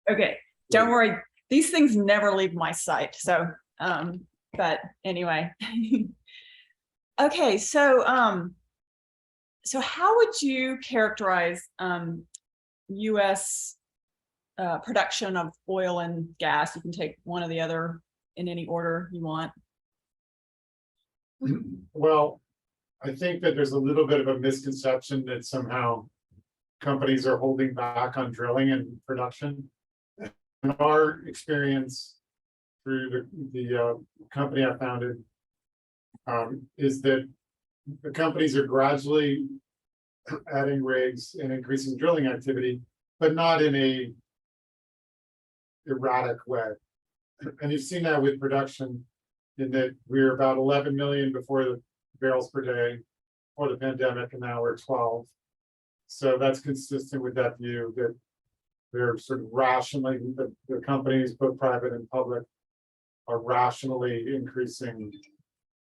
Okay, don't worry. These things never leave my sight. So, but anyway. Okay, so how would you characterize U.S. Production of oil and gas? You can take one or the other in any order you want. Well, I think that there's a little bit of a misconception that somehow companies are holding back on drilling and production. In our experience through the company I founded, is that the companies are gradually adding rigs and increasing drilling activity, but not in a erratic way. And you've seen that with production, in that we were about 11 million before the barrels per day before the pandemic, and now we're 12. So that's consistent with that view that they're sort of rationally, the companies, both private and public, are rationally increasing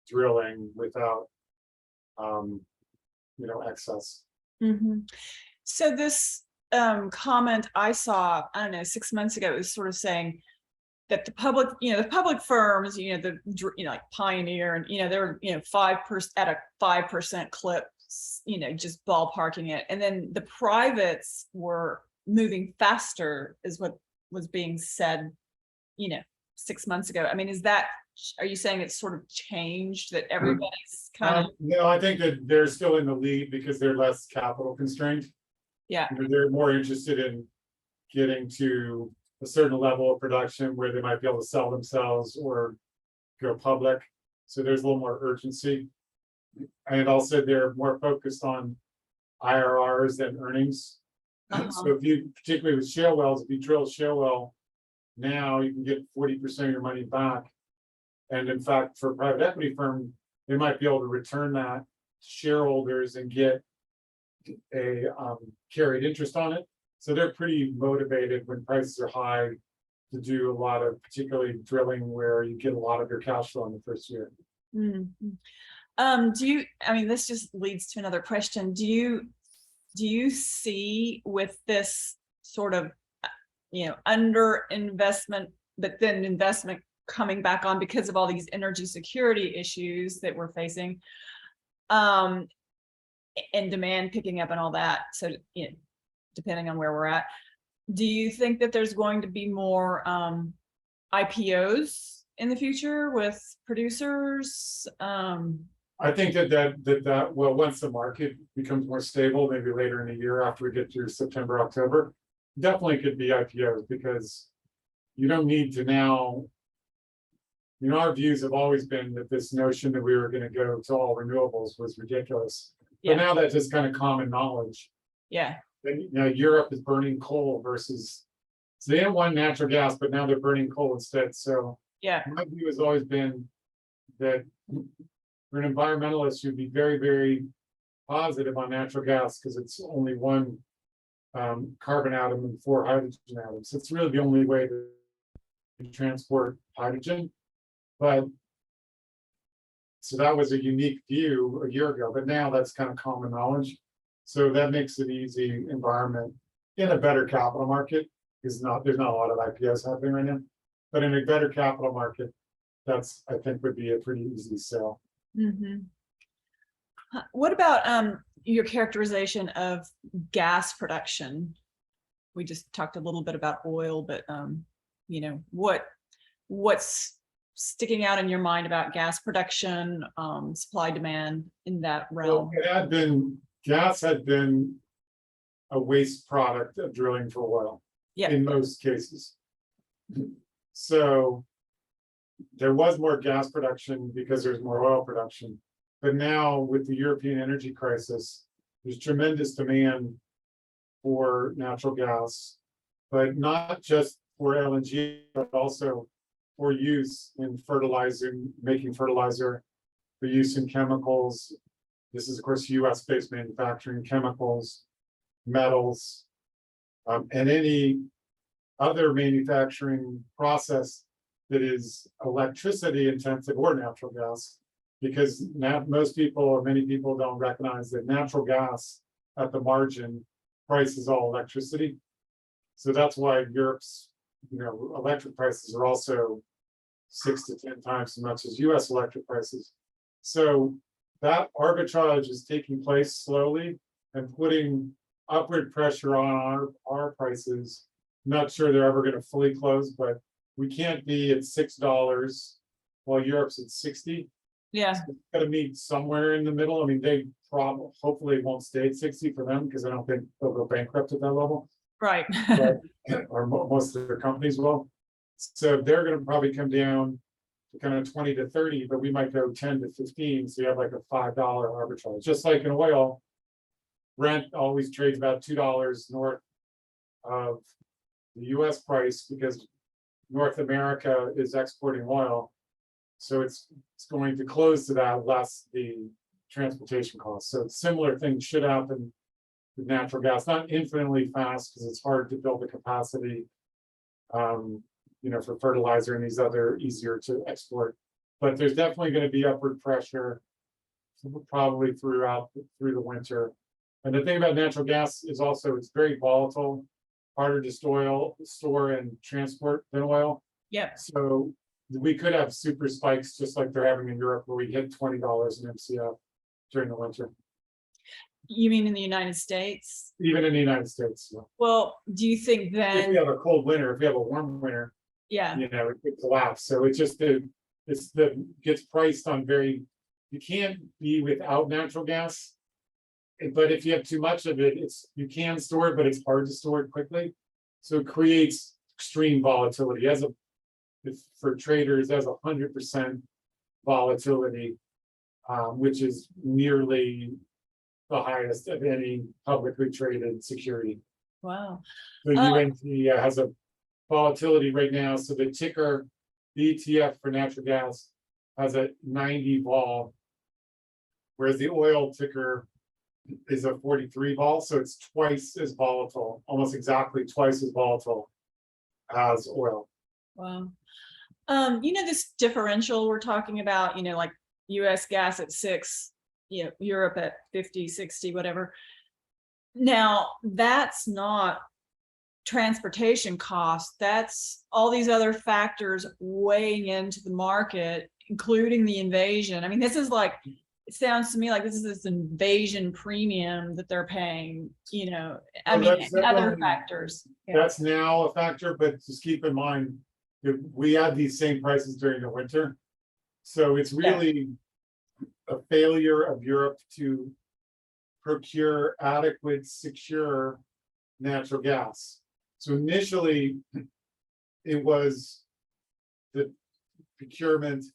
drilling without, excess. Mm-hmm. So this comment I saw, I don't know, 6 months ago, was sort of saying that the public firms, like Pioneer, and they're 5% at a 5% clip, just ballparking it, and then the privates were moving faster, is what was being said, 6 months ago. I mean, are you saying it's sort of changed, that everybody's kind of? No, I think that they're still in the lead because they're less capital constrained. Yeah. They're more interested in getting to a certain level of production where they might be able to sell themselves or go public. So there's a little more urgency. And also they're more focused on IRRs than earnings. So if you, particularly with shale wells, if you drill a shale well now, you can get 40% of your money back. And in fact, for a private equity firm, they might be able to return that to shareholders and get a carried interest on it. So they're pretty motivated when prices are high to do a lot of, particularly drilling, where you get a lot of your cash flow in the first year. Mm-hmm. This just leads to another question. Do you see, with this sort of, under investment, but then investment coming back on because of all these energy security issues that we're facing, and demand picking up and all that, so depending on where we're at, do you think that there's going to be more IPOs in the future with producers? I think that well, once the market becomes more stable, maybe later in the year after we get through September, October, definitely could be IPOs, because you don't need to now. Our views have always been that this notion that we were going to go to all renewables was ridiculous. Yeah. But now that's just kind of common knowledge. Yeah. And, Europe is burning coal versus, so they didn't want natural gas, but now they're burning coal instead. So yeah, my view has always been that for an environmentalist, you'd be very, very positive on natural gas, because it's only one carbon atom and 4 hydrogen atoms. It's really the only way to transport hydrogen. But so that was a unique view a year ago, but now that's kind of common knowledge. So that makes it easy environment in a better capital market. There's not a lot of IPOs happening right now, but in a better capital market, that's, I think, would be a pretty easy sell. Mm-hmm. What about your characterization of gas production? We just talked a little bit about oil, but what's sticking out in your mind about gas production, supply demand in that realm? Well, gas had been a waste product of drilling for oil. Yeah. In most cases. So there was more gas production because there's more oil production. But now with the European energy crisis, there's tremendous demand for natural gas, but not just for LNG, but also for use in fertilizer, making fertilizer, for use in chemicals. This is, of course, US-based manufacturing, chemicals, metals, and any other manufacturing process that is electricity intensive or natural gas, because now many people don't recognize that natural gas at the margin price is all electricity. So that's why Europe's electric prices are also 6 to 10 times as much as US electric prices. So that arbitrage is taking place slowly and putting upward pressure on our prices. Not sure they're ever going to fully close, but we can't be at $6 while Europe's at 60. Yeah, So it's got to meet somewhere in the middle. I mean, they probably hopefully won't stay at 60 for them because I don't think they'll go bankrupt at that level. right. But, or most of their companies will. So they're going to probably come down to kind of 20 to 30, but we might go 10 to 15. So you have like a $5 arbitrage, just like in oil. Brent always trades about $2 north of the US price because North America is exporting oil. So it's going to close to that less the transportation costs. So similar things should happen with natural gas, not infinitely fast because it's hard to build the capacity, for fertilizer and these other easier to export. But there's definitely going to be upward pressure probably through the winter. And the thing about natural gas is also it's very volatile, harder to store and transport than oil. Yep. So we could have super spikes just like they're having in Europe where we hit $20 an MCF during the winter. You mean in the United States? Even in the United States. Yeah. Well, do you think If then? we have a cold winter, if we have a warm winter, Yeah, it could collapse. So it's just gets priced on you can't be without natural gas. But if you have too much of it, you can store it, but it's hard to store it quickly. So it creates extreme volatility for traders as 100% volatility, which is nearly the highest of any publicly traded security. wow. The UNT has a volatility right now. So the ticker, the ETF for natural gas has a 90 vol, whereas the oil ticker is a 43 vol. So it's twice as volatile, almost exactly twice as volatile as oil. Wow. This differential we're talking about, like US gas at 6, Europe at 50, 60, whatever. Now, that's not transportation costs. That's all these other factors weighing into the market, including the invasion. I mean, this is like, it sounds to me like this is this invasion premium that they're paying, other factors. Yeah. That's now a factor, but just keep in mind that we had these same prices during the winter. So it's really a failure of Europe to procure adequate, secure natural gas. So initially, it was the procurement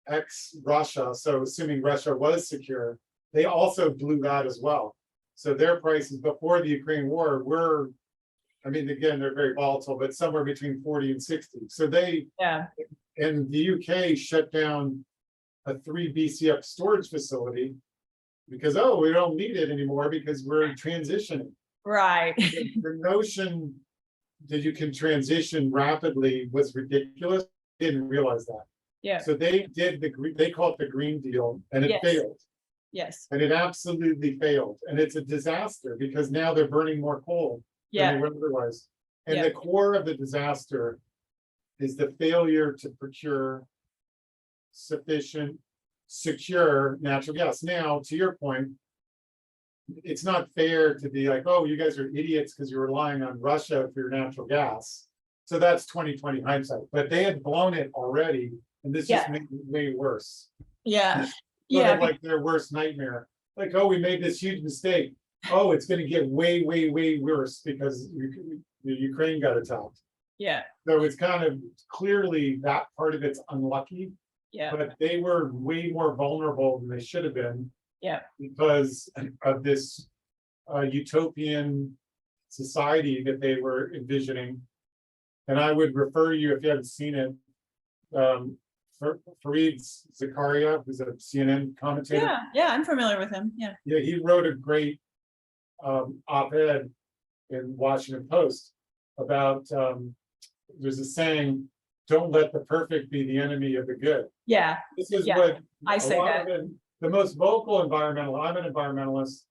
ex-Russia. So assuming Russia was secure, they also blew that as well. So their prices before the Ukraine war were, again, they're very volatile, but somewhere between 40 and 60. So and the UK shut down a 3 BCF storage facility because, we don't need it anymore because we're transitioning. Right. The notion that you can transition rapidly was ridiculous. Didn't realize that. Yeah. So they call it the Green Deal, and it failed. Yes. And it absolutely failed. And it's a disaster because now they're burning more coal than they would otherwise. And the core of the disaster is the failure to procure sufficient, secure natural gas. Now, to your point, it's not fair to be like, you guys are idiots because you're relying on Russia for your natural gas. So that's 2020 hindsight. But they had blown it already, and this just made it way worse. Yeah. Like their worst nightmare. Like, we made this huge mistake. It's going to get way, way, way worse because the Ukraine got attacked. Yeah. So it's kind of clearly that part of it's unlucky. Yeah. But they were way more vulnerable than they should have been. Yeah. Because of this utopian society that they were envisioning. And I would refer you, if you haven't seen it, Fareed Zakaria, who's a CNN commentator. Yeah, I'm familiar with him. Yeah, he wrote a great op-ed in Washington Post about there's a saying, don't let the perfect be the enemy of the good. Yeah. This is what I say that. The most vocal environmental, I'm an environmentalist,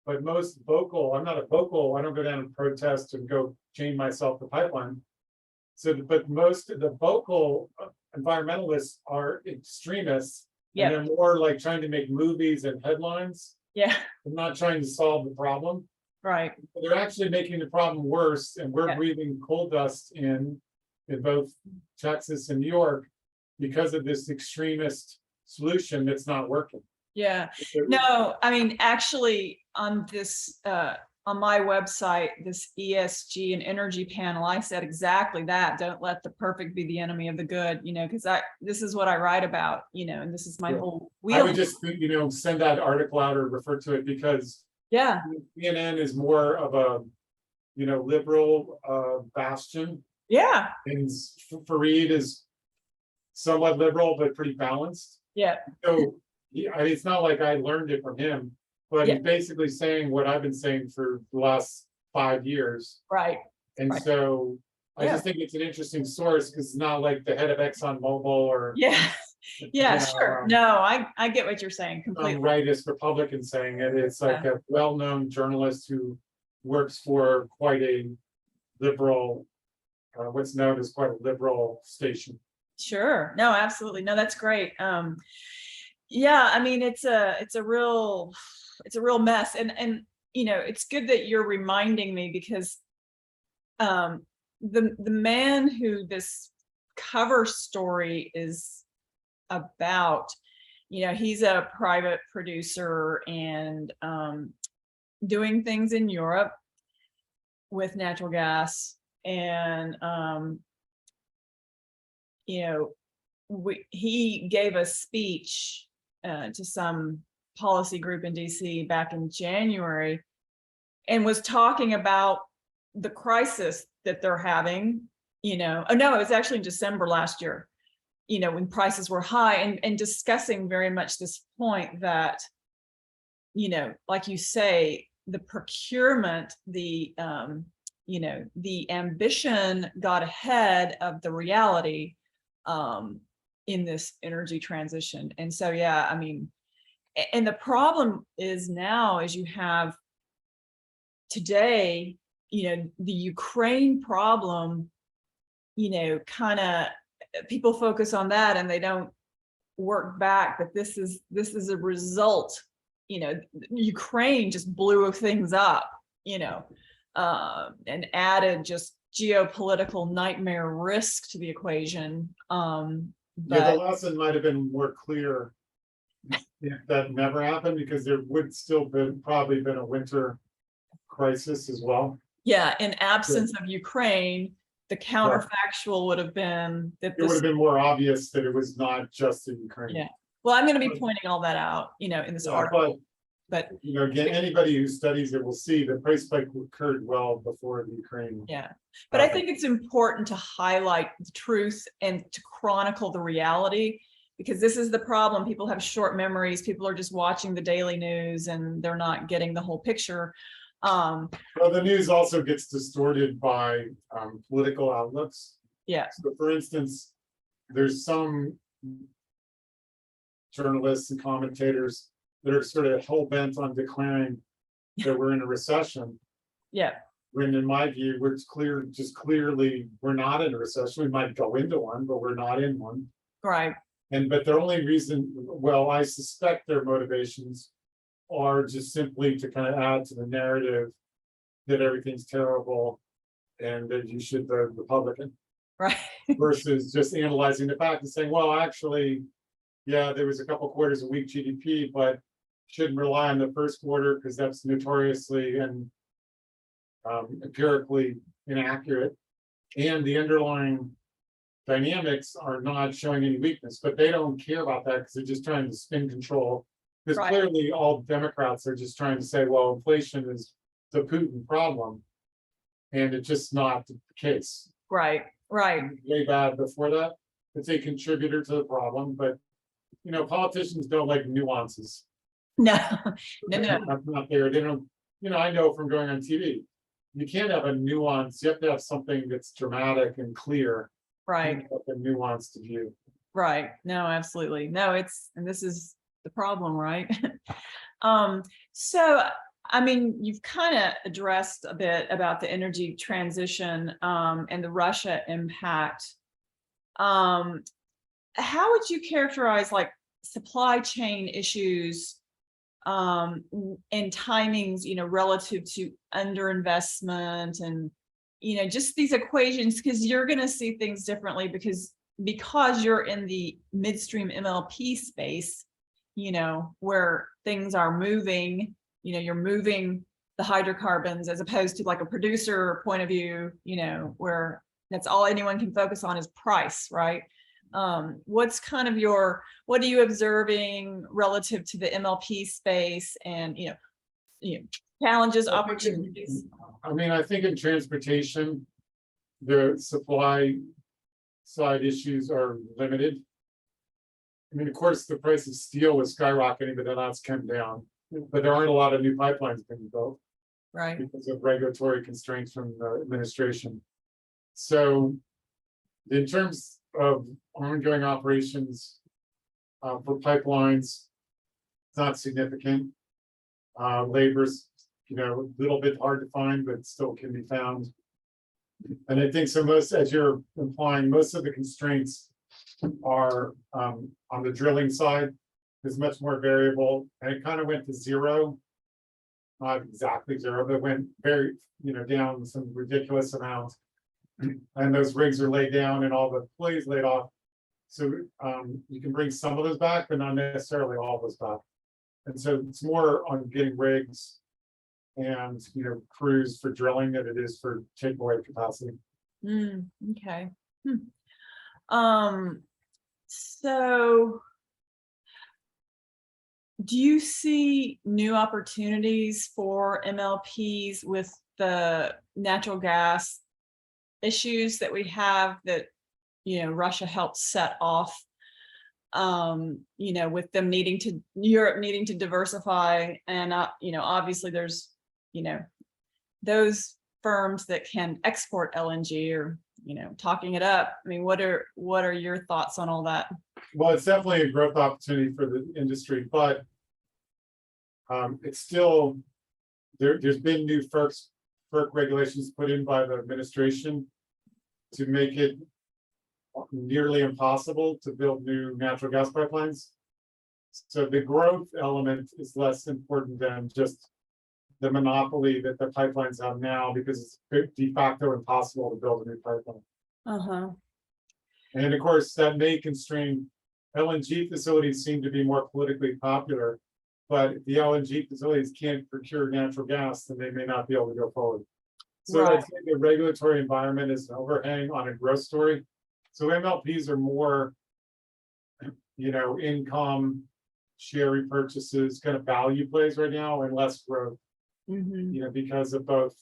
but most vocal, I'm not a vocal, I don't go down and protest and go chain myself to pipeline. So, but most of the vocal environmentalists are extremists. And Yeah, they're more like trying to make movies and headlines. yeah, They're not trying to solve the problem. right. They're actually making the problem worse, and we're Yeah. breathing coal dust in both Texas and New York because of this extremist solution that's not working. Yeah, no, I mean, actually, on this, on my website, this ESG and energy panel, I said exactly that. Don't let the perfect be the enemy of the good, you know, because this is what I write about, you know, and this is my Yeah. whole I wheel. would just, send that article out or refer to it because Yeah, CNN is more of a, liberal bastion, yeah, and Fareed is somewhat liberal but pretty balanced. yeah, So it's not like I learned it from him, but yeah, he's basically saying what I've been saying for the last 5 years. right. And Right. so I Yeah. just think it's an interesting source because it's not like the head of ExxonMobil or Yeah, yeah, you know, sure. No, I get what you're saying some completely. rightist Republican saying it. It's like a well-known journalist who works for quite a liberal, what's known as quite a liberal station. Sure. No, absolutely. No, that's great. Yeah, I mean, it's a real mess. And you know, it's good that you're reminding me because the man who this cover story is about, you know, he's a private producer and doing things in Europe with natural gas. And you know, he gave a speech to some policy group in DC back in January and was talking about the crisis that they're having, you know. Oh no, it was actually in December last year, you know, when prices were high, and discussing very much this point that, you know, like you say, the procurement, the you know, the ambition got ahead of the reality in this energy transition. And so, yeah, I mean, and the problem is now is you have today, you know, the Ukraine problem, you know, kind of people focus on that and they don't work back, but this is a result, you know, Ukraine just blew things up, you know, and added just geopolitical nightmare risk to the equation. Yeah, the But lesson might have been more clear if that never happened, because there would still probably been a winter crisis as well. yeah, in absence of Ukraine, the counterfactual would have been that It would this, have been more obvious that it was not just in Ukraine. yeah. Well, I'm going to be pointing all that out, you know, in this article. But again, anybody who studies it will see the price spike occurred well before the Ukraine. yeah, but I think it's important to highlight the truth and to chronicle the reality, because this is the problem. People have short memories. People are just watching the daily news and they're not getting the whole picture. Well, the news also gets distorted by political outlets. Yeah. So for instance, there's some journalists and commentators that are sort of hell-bent on declaring that we're in a recession. Yeah. When in my view, we're clearly we're not in a recession. We might go into one, but we're not in one. Right. But their only reason, well, I suspect their motivations are just simply to kind of add to the narrative that everything's terrible and that you should vote Republican. Right. Versus just analyzing the fact and saying, well, actually, yeah, there was a couple quarters of weak GDP, but shouldn't rely on the first quarter because that's notoriously and empirically inaccurate. And the underlying dynamics are not showing any weakness, but they don't care about that because they're just trying to spin control. Because clearly all Democrats are just trying to say, well, inflation is the Putin problem. And it's just not the case. Right. Right. Way bad before that. It's a contributor to the problem, but politicians don't like nuances. No, no. That's not there. They don't, I know from going on TV, you can't have a nuance. You have to have something that's dramatic and clear. Right. A nuanced view. Right. No, absolutely. No, and this is the problem, right? So I mean, you've kind of addressed a bit about the energy transition and the Russia impact. Um, how would you characterize like supply chain issues and timings, relative to underinvestment and, just these equations, because you're going to see things differently because you're in the midstream MLP space, where things are moving, you're moving the hydrocarbons as opposed to like a producer point of view, where that's all anyone can focus on is price, right? What's kind of what are you observing relative to the MLP space and, challenges, opportunities? I think in transportation, the supply side issues are limited. Of course, the price of steel was skyrocketing, but then that's come down. But there aren't a lot of new pipelines being built Right. because of regulatory constraints from the administration. So in terms of ongoing operations for pipelines, it's not significant. Labor's, a little bit hard to find, but still can be found. And I think so as you're implying, most of the constraints are on the drilling side. Is much more variable, and it kind of went to zero. Not exactly zero, but went very, down some ridiculous amount. And those rigs are laid down and all the employees laid off. So you can bring some of those back, but not necessarily all of those back. And so it's more on getting rigs and crews for drilling than it is for takeaway capacity. Okay. So do you see new opportunities for MLPs with the natural gas issues that we have that, Russia helped set off, with them Europe needing to diversify and, obviously there's, those firms that can export LNG or, talking it up. What are your thoughts on all that? Well, it's definitely a growth opportunity for the industry, but it's still there's been new FERC regulations put in by the administration to make it nearly impossible to build new natural gas pipelines. So the growth element is less important than just the monopoly that the pipelines have now, because it's de facto impossible to build a new pipeline. And of course, that may constrain LNG facilities. Seem to be more politically popular, but if the LNG facilities can't procure natural gas, then they may not be able to go forward. So Right. I think the regulatory environment is an overhang on a growth story. So MLPs are more, income, share repurchases, kind of value plays right now, and less growth. Because of both,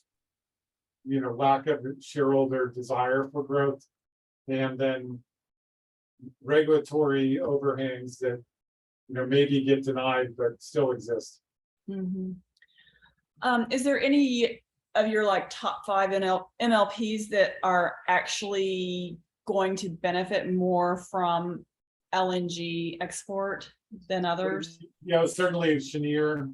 lack of shareholder desire for growth, and then regulatory overhangs that, maybe get denied but still exist. Is there any of your top 5 MLPs that are actually going to benefit more from LNG export than others? Certainly Cheniere.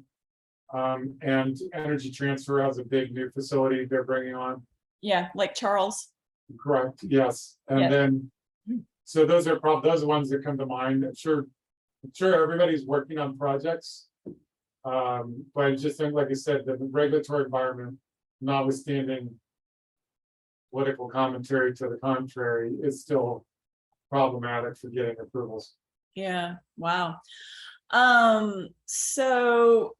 And Energy Transfer has a big new facility they're bringing on. Yeah, like Charles. Correct. Yes, and then so those are the ones that come to mind. I'm sure everybody's working on projects, but I just think, like I said, the regulatory environment, notwithstanding political commentary to the contrary, is still problematic for getting approvals. Yeah. Wow. So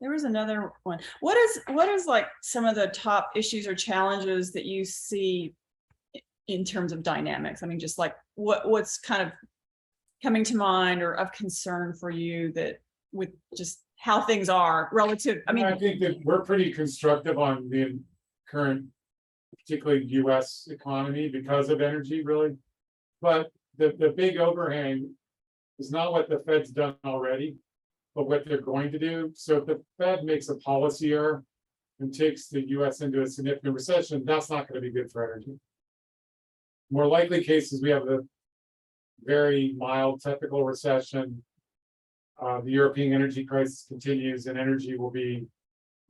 there was another one. What is like some of the top issues or challenges that you see in terms of dynamics? Just like what's kind of coming to mind or of concern for you that with just how things are relative? I think that we're pretty constructive on the current, particularly US economy, because of energy, really. But the big overhang is not what the Fed's done already, but what they're going to do. So if the Fed makes a policy error and takes the US into a significant recession, that's not going to be good for energy. More likely cases, we have the very mild technical recession, the European energy crisis continues and energy will be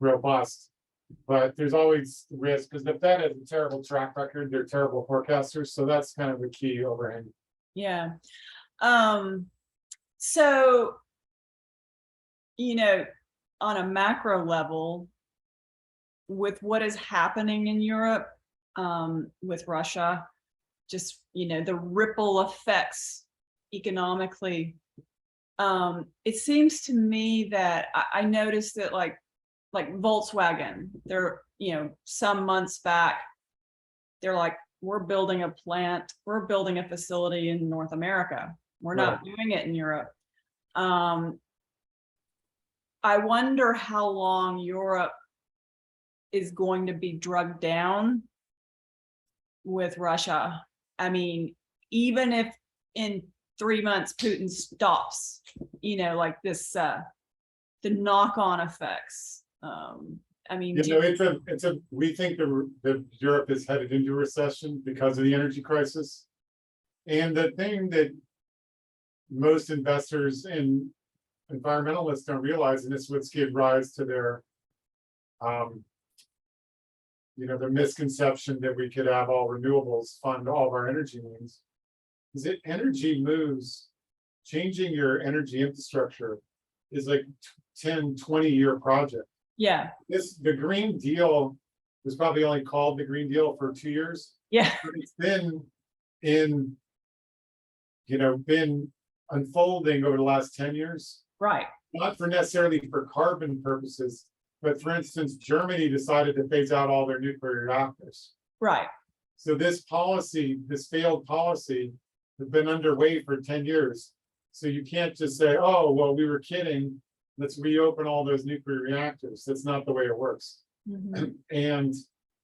robust. But there's always risk because the Fed has a terrible track record. They're terrible forecasters. So that's kind of the key overhang. Yeah. So, on a macro level, with what is happening in Europe, with Russia, just, the ripple effects economically, it seems to me that I noticed that like Volkswagen, they're, some months back, they're like, we're building a plant, we're building a facility in North America. We're not doing it in Europe. I wonder how long Europe is going to be drugged down with Russia. I mean, even if in 3 months Putin stops, like this, the knock-on effects. I mean, we think that Europe is headed into a recession because of the energy crisis. And the thing that most investors and environmentalists don't realize, and this is what's given rise to their the misconception that we could have all renewables fund all of our energy needs, is that energy moves. Changing your energy infrastructure is like 10, 20-year project. Yeah. The Green Deal was probably only called the Green Deal for 2 years. Yeah. But it's been been unfolding over the last 10 years. Right. Not necessarily for carbon purposes, but for instance, Germany decided to phase out all their nuclear reactors. Right. So this failed policy, has been underway for 10 years. So you can't just say, oh, well, we were kidding. Let's reopen all those nuclear reactors. That's not the way it works. Mm-hmm. And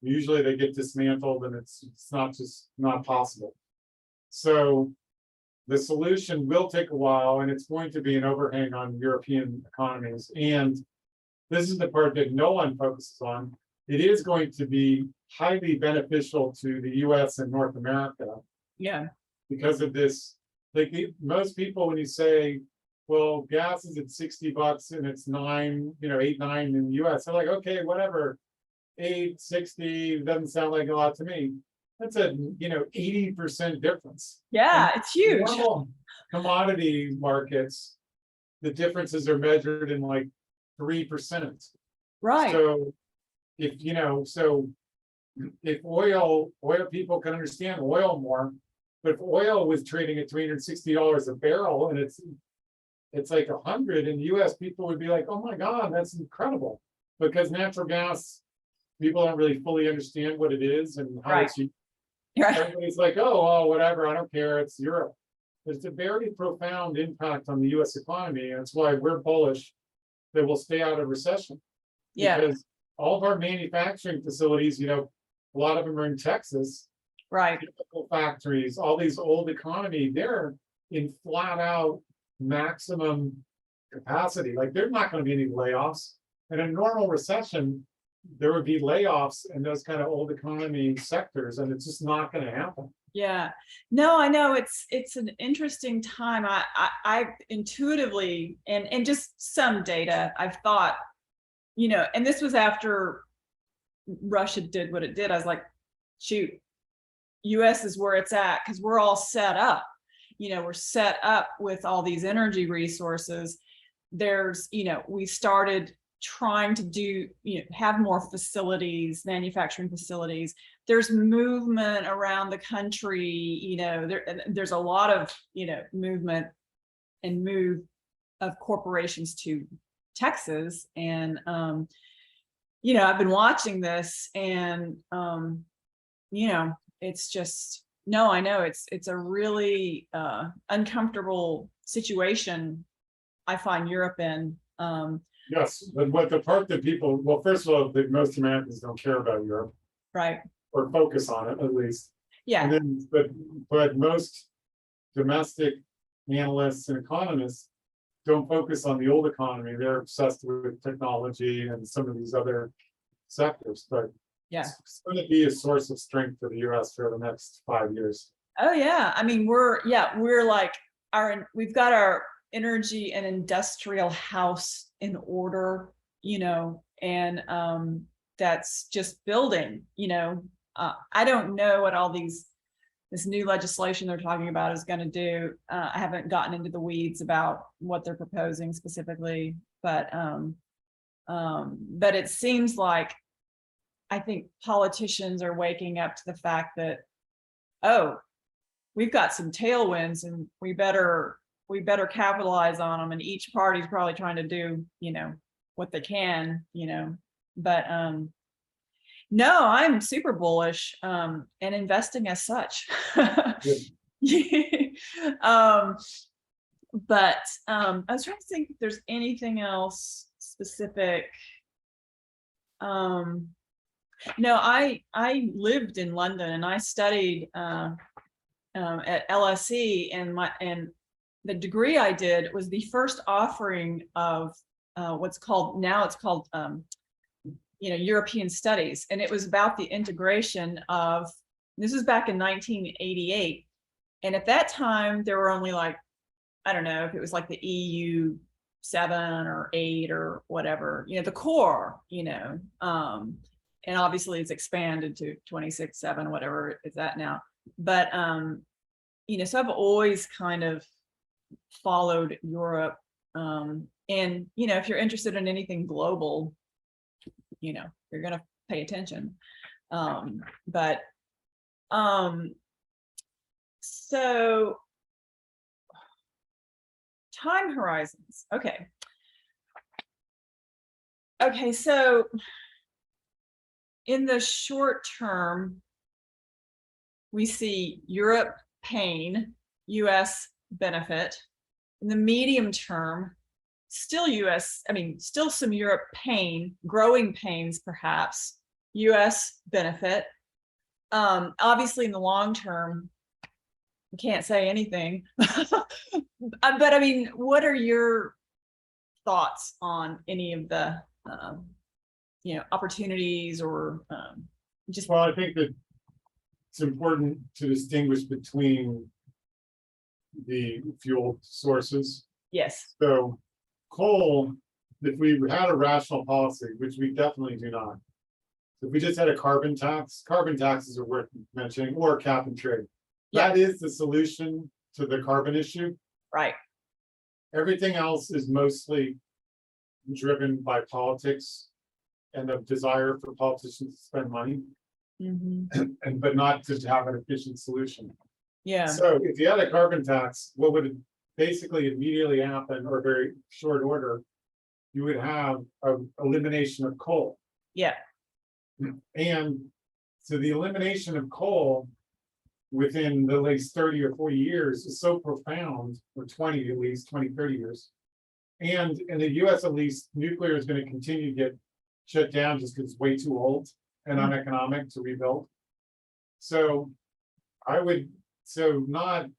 usually they get dismantled and it's not possible. So the solution will take a while and it's going to be an overhang on European economies. And this is the part that no one focuses on. It is going to be highly beneficial to the US and North America. Yeah. Because of this. Like most people, when you say, well, gas is at $60 and it's $8, $9 in the US, they're like, okay, whatever. $8.60 doesn't sound like a lot to me. That's a 80% difference. Yeah, it's huge. Normal commodity markets, the differences are measured in like 3%. Right. So if oil people can understand oil more, but if oil was trading at $360 a barrel and it's like 100 in the US, people would be like, oh my God, that's incredible. Because natural gas, people don't really fully understand what it is and how it's used. Right. Everybody's like, oh, whatever, I don't care, it's Europe. But it's a very profound impact on the US economy. And that's why we're bullish that we'll stay out of recession. Yeah. Because all of our manufacturing facilities, a lot of them are in Texas. Right. Factories, all these old economy, they're in flat out maximum capacity. Like there's not going to be any layoffs. In a normal recession, there would be layoffs in those kind of old economy sectors, and it's just not going to happen. Yeah, no, I know it's an interesting time. I intuitively and just some data I've thought, and this was after Russia did what it did. I was like, shoot, US is where it's at because we're all set up. We're set up with all these energy resources. There's, we started trying to do, have more facilities, manufacturing facilities. There's movement around the country, there's a lot of, movement and move of corporations to Texas. And, I've been watching this and, it's just, no, I know it's a really uncomfortable situation I find Europe in. Yes, but what the part that people, well, first of all, most Americans don't care about Europe. Right. Or focus on it, at least. Yeah. And then, but most domestic analysts and economists don't focus on the old economy. They're obsessed with technology and some of these other sectors. But yeah, it's going to be a source of strength for the US for the next 5 years. Oh yeah. I mean, we're like we've got our energy and industrial house in order, and that's just building, I don't know what all this new legislation they're talking about is going to do. I haven't gotten into the weeds about what they're proposing specifically, but it seems like I think politicians are waking up to the fact that, oh, we've got some tailwinds and we better capitalize on them. And each party's probably trying to do, what they can, but no, I'm super bullish and investing as such. But I was trying to think if there's anything else specific. No, I lived in London and I studied at LSE, and the degree I did was the first offering of what's called European studies, and it was about the integration of. This was back in 1988, and at that time there were only like, I don't know if it was like the EU 7 or 8 or whatever, the core, and obviously it's expanded to 26, 7, whatever it's at now. But so I've always kind of followed Europe, and if you're interested in anything global, you're gonna pay attention. So time horizons. Okay, so in the short term, we see Europe pain, US benefit. In the medium term, still still some Europe pain, growing pains perhaps, US benefit. Obviously in the long term, I can't say anything. But I mean, what are your thoughts on any of the opportunities or just? Well, I think that it's important to distinguish between the fuel sources. Yes. So coal, if we had a rational policy, which we definitely do not, if we just had a carbon taxes are worth mentioning, or cap and trade. Yeah. That is the solution to the carbon issue. Right. Everything else is mostly driven by politics and the desire for politicians to spend money, but not to have an efficient solution. Yeah. So if you had a carbon tax, what would basically immediately happen, or very short order, you would have an elimination of coal. Yeah. And so the elimination of coal within the last 30 or 40 years is so profound, or 20 at least, 20, 30 years. And in the US, at least, nuclear is going to continue to get shut down just because it's way too old and uneconomic to rebuild. So not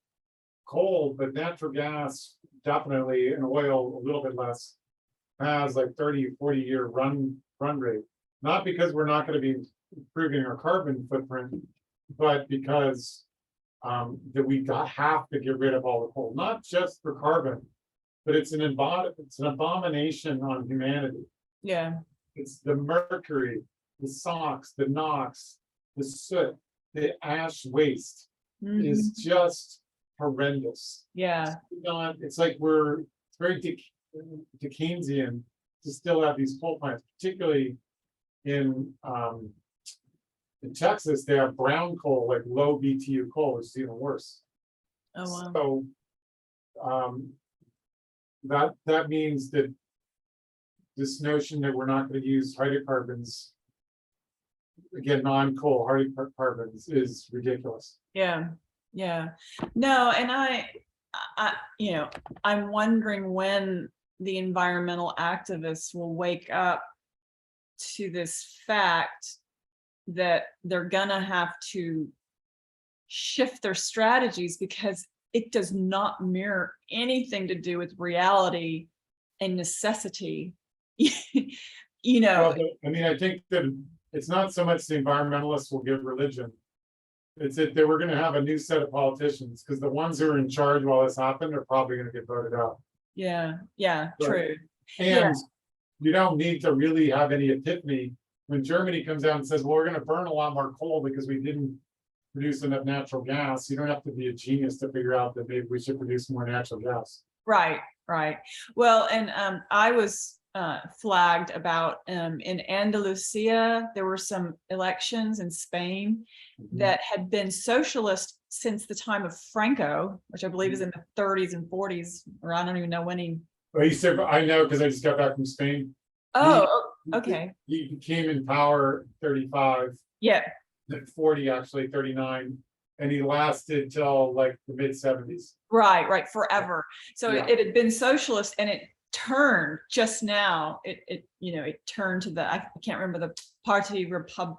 coal, but natural gas, definitely, and oil a little bit less, has like 30, 40-year run rate. Not because we're not going to be improving our carbon footprint, but because that we have to get rid of all the coal, not just for carbon, but it's an abomination on humanity. Yeah. It's the mercury, the SOx, the NOx, the soot, the ash waste is just horrendous. Yeah. It's like it's very Dickensian to still have these coal plants, particularly in Texas. They have brown coal, like low BTU coal, which is even worse. Oh wow. So that means that this notion that we're not going to use hydrocarbons, again, non-coal hydrocarbons, is ridiculous. Yeah. No, and I'm wondering when the environmental activists will wake up to this fact that they're gonna have to shift their strategies, because it does not mirror anything to do with reality and necessity. Well, I mean, I think that it's not so much the environmentalists will give religion. It's that we're going to have a new set of politicians, because the ones who are in charge while this happened are probably going to get voted out. Yeah, yeah, Right. true. Yeah, And you don't need to really have any epiphany when Germany comes out and says, well, we're gonna burn a lot more coal because we didn't produce enough natural gas. You don't have to be a genius to figure out that maybe we should produce more natural gas. right, right. Well, and I was flagged about in Andalusia, there were some elections in Spain that had been socialist since the time of Franco, which I believe is in the 30s and 40s, or I don't even know when he. Well, he said, I know because I just got back from Spain. Oh, okay. He came in power 35, Yeah, 40, actually 39, and he lasted till like the mid 70s. right, forever. So Yeah. it had been socialist, and it turned just now. It turned to the, I can't remember, the Party Republic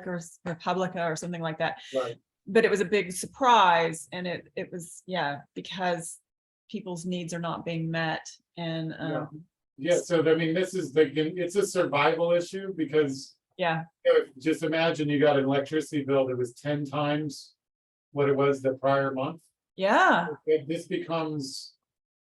or Republica or something like that. Right. But it was a big surprise, and it was, yeah, because people's needs are not being met, and Yeah, so I mean, this is it's a survival issue because yeah, just imagine you got an electricity bill that was 10 times what it was the prior month. yeah, This becomes,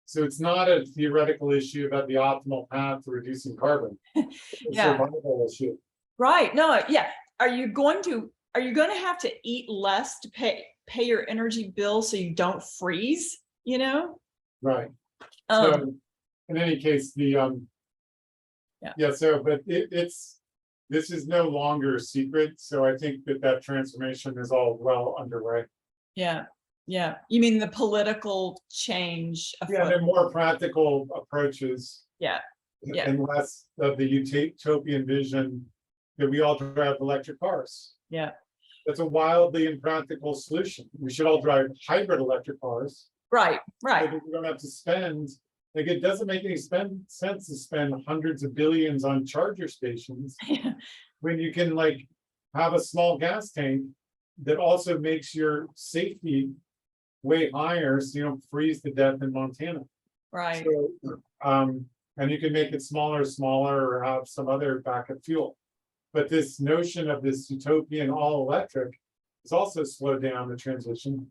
so it's not a theoretical issue about the optimal path to reducing carbon. It's a yeah, survival issue. right. No, yeah. Are you going to have to eat less to pay your energy bill so you don't freeze, Right. Um, So in any case, the Yeah. yeah, so but this is no longer a secret. So I think that transformation is all well underway. yeah, yeah. You mean the political change Yeah, afoot? they're more practical approaches. Yeah, yeah. And less of the utopian vision that we all drive electric cars. Yeah, That's a wildly impractical solution. We should all drive hybrid electric cars. right, So right. that we don't have to spend, like, it doesn't make any sense to spend hundreds of billions on charger stations Yeah, when you can like have a small gas tank that also makes your safety way higher, so you don't freeze to death in Montana. right. So, and you can make it smaller, or have some other backup fuel. But this notion of this utopian all electric has also slowed down the transition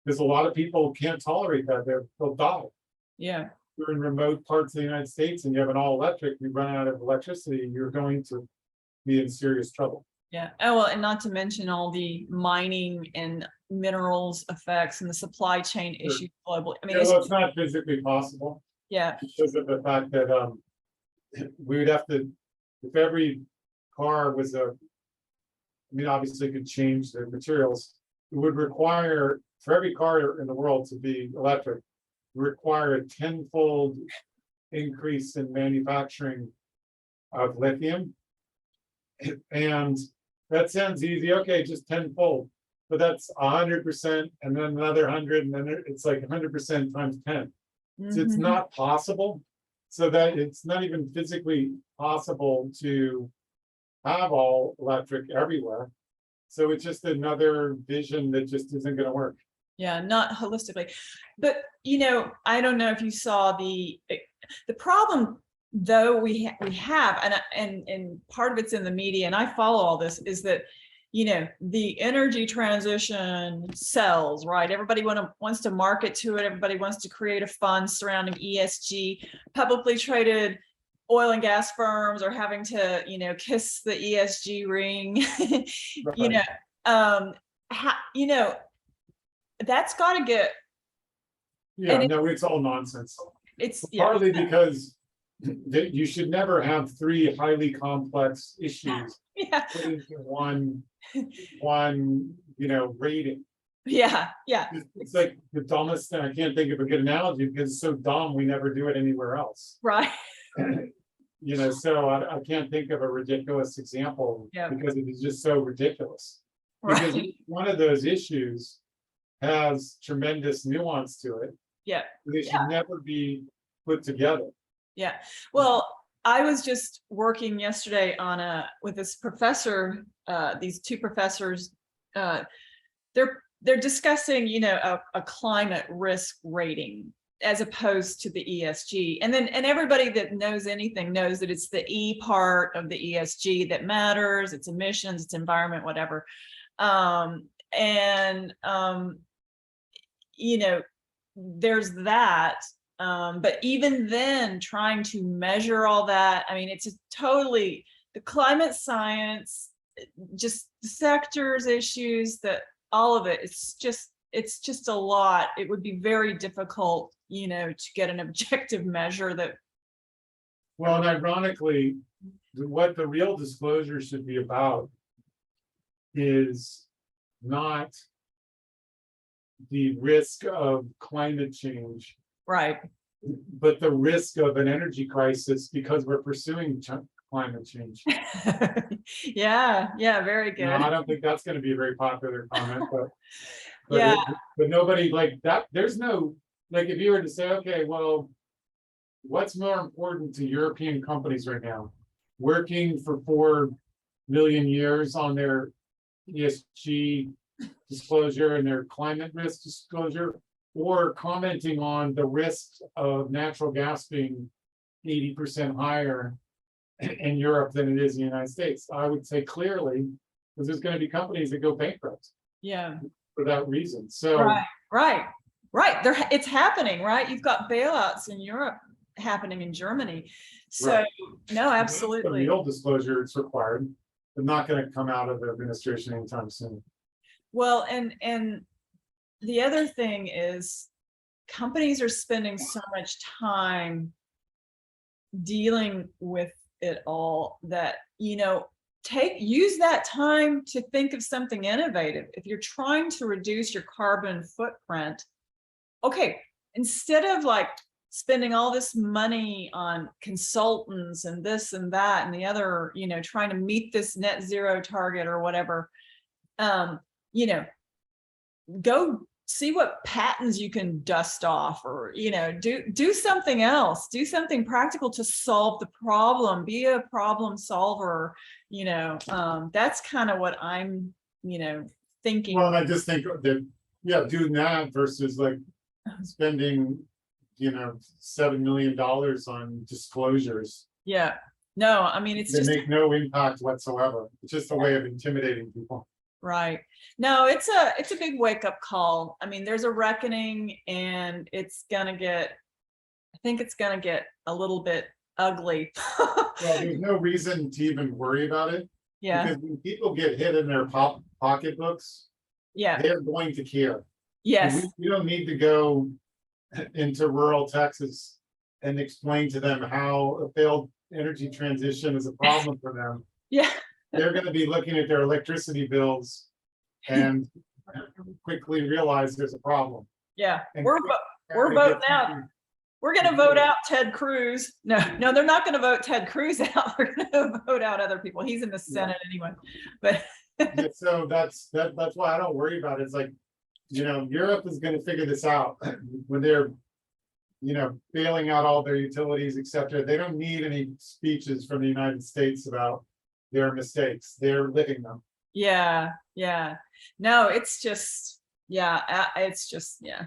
because a lot of people can't tolerate that. They'll die. Yeah, You're in remote parts of the United States and you have an all electric, you run out of electricity, you're going to be in serious trouble. yeah. Oh, well, and not to mention all the mining and minerals effects and the supply chain Sure. issues globally. I mean, Yeah, well, it's not physically possible yeah, because of the fact that we would have to, if every car was I mean, obviously it could change the materials. It would require, for every car in the world to be electric, require a 10-fold increase in manufacturing of lithium. And that sounds easy. Okay, just 10-fold, but that's 100%, and then another 100, and then it's like 100% times 10. So it's mhm, not possible. So that it's not even physically possible to have all electric everywhere. So it's just another vision that just isn't going to work. yeah, not holistically. But I don't know if you saw the problem, though we have, and part of it's in the media, and I follow all this, is that the energy transition sells, right? Everybody wants to market to it. Everybody wants to create a fund surrounding ESG. Publicly traded oil and gas firms are having to, kiss the ESG ring. Right. That's got to get. Yeah, And no, it's all nonsense. it's Partly because that you should never have three highly complex issues yeah, put into one rating. yeah, It's like the dumbest thing. I can't think of a good analogy because it's so dumb we never do it anywhere else. right. So I can't think of a ridiculous example Yeah. because it is just so ridiculous. Because Right. one of those issues has tremendous nuance to it. Yeah. They should never be put together. Yeah. Well, I was just working yesterday with this professor, these two professors, they're discussing, a climate risk rating as opposed to the ESG. And everybody that knows anything knows that it's the E part of the ESG that matters. It's emissions, it's environment, whatever. There's that. But even then, trying to measure all that, I mean, it's a totally the climate science, just the sectors issues, that all of it, it's just a lot. It would be very difficult, to get an objective measure that. Well, and ironically, what the real disclosure should be about is not the risk of climate change, Right. but the risk of an energy crisis because we're pursuing climate change. Yeah, very good. I don't think that's going to be a very popular comment, but Yeah. but nobody like that. There's no, like, if you were to say, okay, well, what's more important to European companies right now? Working for 4 million years on their ESG disclosure and their climate risk disclosure, or commenting on the risks of natural gas being 80% higher in Europe than it is in the United States? I would say clearly, because there's going to be companies that go bankrupt. Yeah. For that reason. So right. There, it's happening, right? You've got bailouts in Europe happening in Germany. So right. no, The absolutely. real disclosure is required, but not going to come out of the administration anytime soon. Well, and the other thing is, companies are spending so much time dealing with it all that, use that time to think of something innovative. If you're trying to reduce your carbon footprint, okay, instead of like spending all this money on consultants and this and that and the other, trying to meet this net zero target or whatever, go see what patents you can dust off, or do something else, do something practical to solve the problem, be a problem solver. That's kind of what I'm thinking. Well, and I just think that, yeah, doing that versus like spending $7 million on disclosures. Yeah, no, I mean, it's they just make no impact whatsoever. It's just a way of intimidating people. right. No, it's a big wake-up call. I mean, there's a reckoning, and I think it's gonna get a little bit ugly. Well, there's no reason to even worry about it. Yeah. Because when people get hit in their pocketbooks, Yeah. they're going to care. Yes. You don't need to go into rural Texas and explain to them how a failed energy transition is a problem for them. Yeah. They're going to be looking at their electricity bills and quickly realize there's a problem. Yeah. And We're voting out. We're going to vote out Ted Cruz. No, they're not going to vote Ted Cruz out. They're going to vote out other people. He's in the Senate anyway. But yeah, so that's why I don't worry about it. It's like, Europe is going to figure this out when they're, bailing out all their utilities, etc. They don't need any speeches from the United States about their mistakes. They're living them. Yeah. No, it's just, yeah.